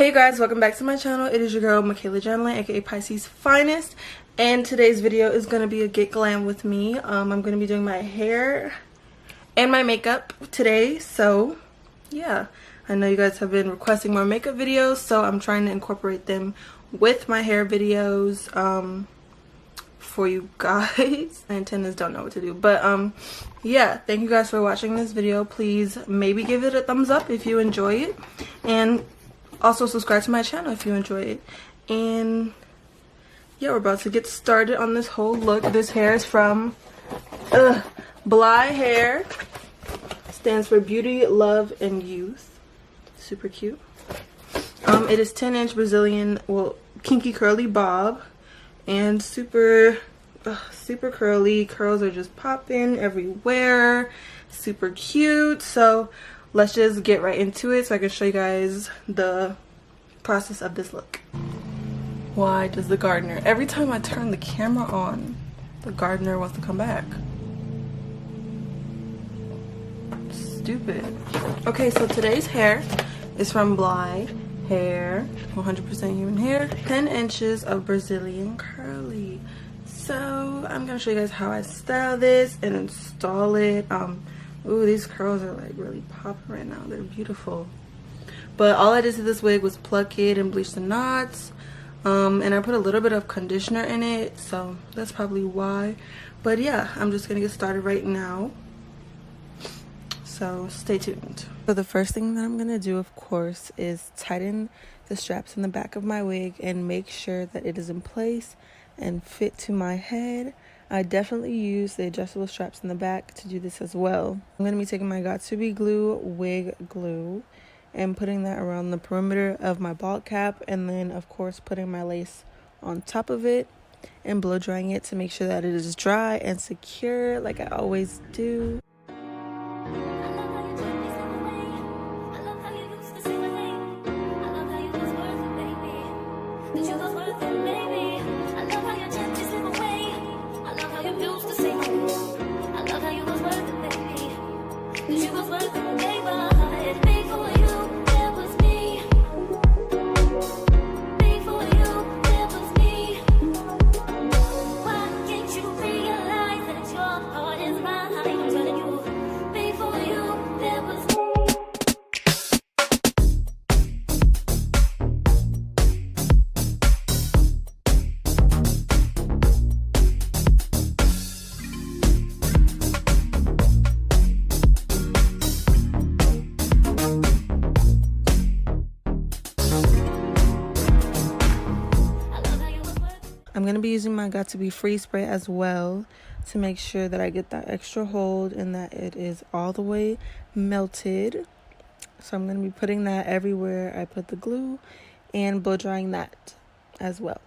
Hey guys, welcome back to my channel. It is your girl Michaela Janlin, aka Pisces Finest, and today's video is going to be a get glam with me. I'm going to be doing my hair and my makeup today, so yeah. I know you guys have been requesting more makeup videos, so I'm trying to incorporate them with my hair videos for you guys. My antennas don't know what to do, but yeah, thank you guys for watching this video. Please maybe give it a thumbs up if you enjoy it, and also subscribe to my channel if you enjoy it. And yeah, we're about to get started on this whole look. This hair is from BLY Hair. Stands for Beauty, Love, and Youth. Super cute. It is 10-inch Brazilian, well, kinky curly bob, and super curly. Curls are just popping everywhere. Super cute. So let's just get right into it so I can show you guys the process of this look. Why does the gardener, every time I turn the camera on, the gardener wants to come back? Stupid. Okay, so today's hair is from BLY Hair, 100% human hair, 10 inches of Brazilian curly. So I'm gonna show you guys how I style this and install it. Ooh, these curls are like really popping right now. They're beautiful. But all I did to this wig was pluck it and bleach the knots. And I put a little bit of conditioner in it, so that's probably why. But yeah, I'm just gonna get started right now. So stay tuned. So the first thing that I'm gonna do, of course, is tighten the straps in the back of my wig and make sure that it is in place and fit to my head. I definitely use the adjustable straps in the back to do this as well. I'm going to be taking my Got2b glue wig glue and putting that around the perimeter of my bald cap, and then of course putting my lace on top of it and blow drying it to make sure that it is dry and secure like I always do. I'm going to be using my Got2b freeze spray as well to make sure that I get that extra hold and that it is all the way melted. So I'm going to be putting that everywhere I put the glue and blow drying that as well.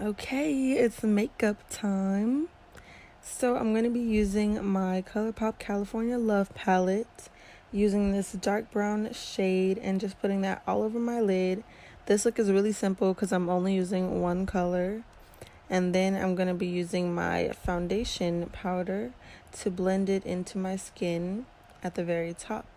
Okay, it's makeup time. So I'm going to be using my ColourPop California Love palette, using this dark brown shade and just putting that all over my lid. This look is really simple because I'm only using one color. And then I'm going to be using my foundation powder to blend it into my skin at the very top.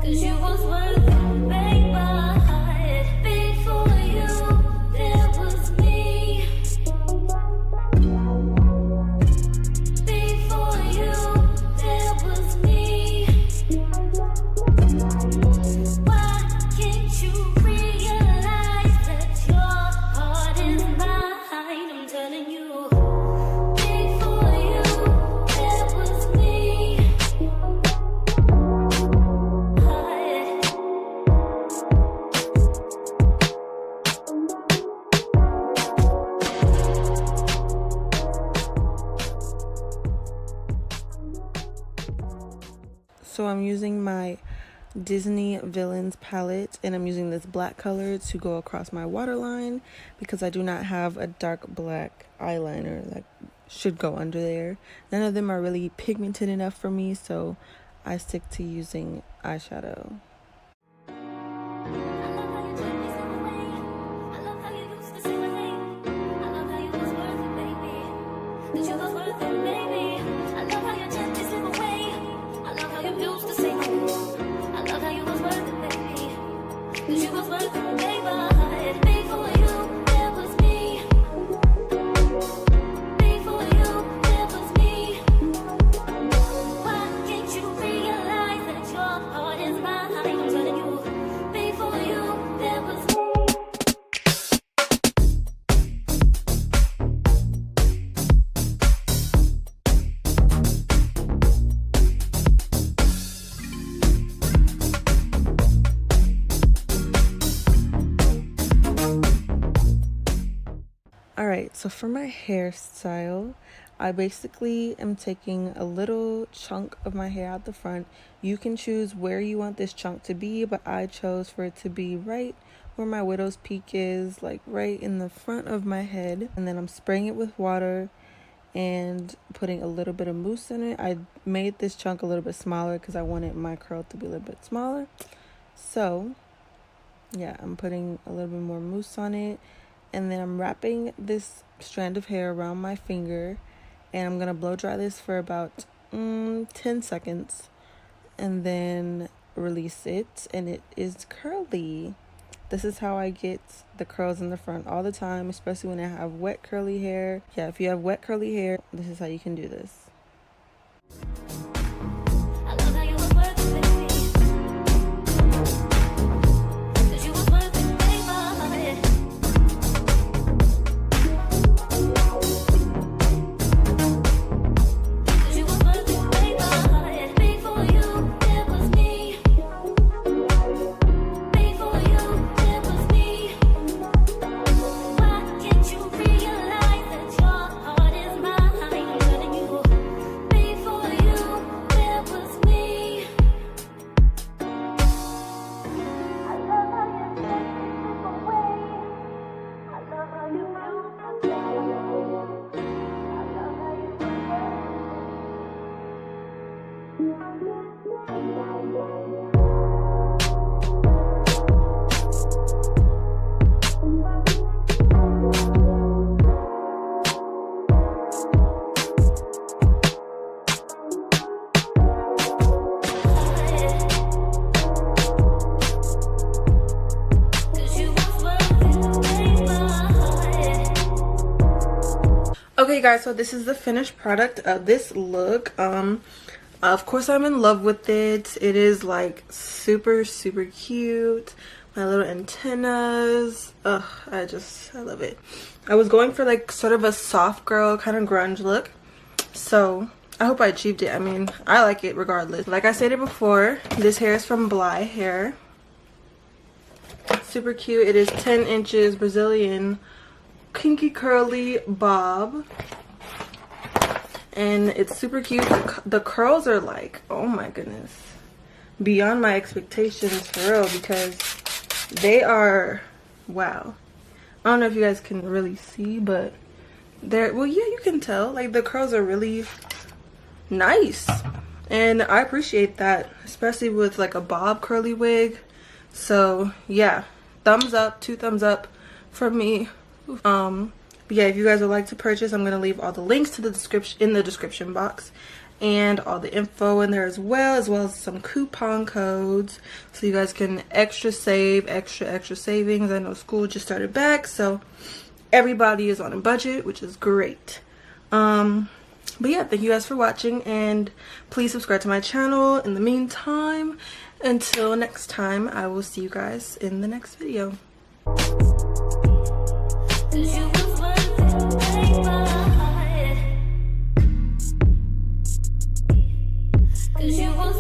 You was worth it, baby. So I'm using my Disney Villains palette, and I'm using this black color to go across my waterline because I do not have a dark black eyeliner that should go under there. None of them are really pigmented enough for me, so I stick to using eyeshadow. Alright, so for my hairstyle, I basically am taking a little chunk of my hair out the front. You can choose where you want this chunk to be, but I chose for it to be right where my widow's peak is, like right in the front of my head. And then I'm spraying it with water and putting a little bit of mousse in it. I made this chunk a little bit smaller because I wanted my curl to be a little bit smaller. So yeah, I'm putting a little bit more mousse on it. And then I'm wrapping this strand of hair around my finger, and I'm going to blow dry this for about 10 seconds and then release it, and it is curly. This is how I get the curls in the front all the time, especially when I have wet curly hair. Yeah, if you have wet curly hair, this is how you can do this. Okay guys, so this is the finished product of this look. Of course I'm in love with it. It is like super cute. My little antennas. I love it. I was going for like sort of a soft girl kind of grunge look, so I hope I achieved it. I mean, I like it regardless. Like I stated before, this hair is from BLY Hair. Super cute. It is 10 inches Brazilian kinky curly bob, and it's super cute. The curls are like, oh my goodness, beyond my expectations for real, because they are, wow. I don't know if you guys can really see, but they're, well, yeah, you can tell, like the curls are really nice, and I appreciate that, especially with like a bob curly wig. So yeah, thumbs up, 2 thumbs up from me. But yeah, if you guys would like to purchase, I'm going to leave all the links to the description in the description box, and all the info in there as well as some coupon codes, so you guys can extra save, extra savings. I know school just started back, so everybody is on a budget, which is great. But yeah, thank you guys for watching, and please subscribe to my channel. In the meantime, until next time, I will see you guys in the next video. 'Cause you was worth it, baby. 'Cause you was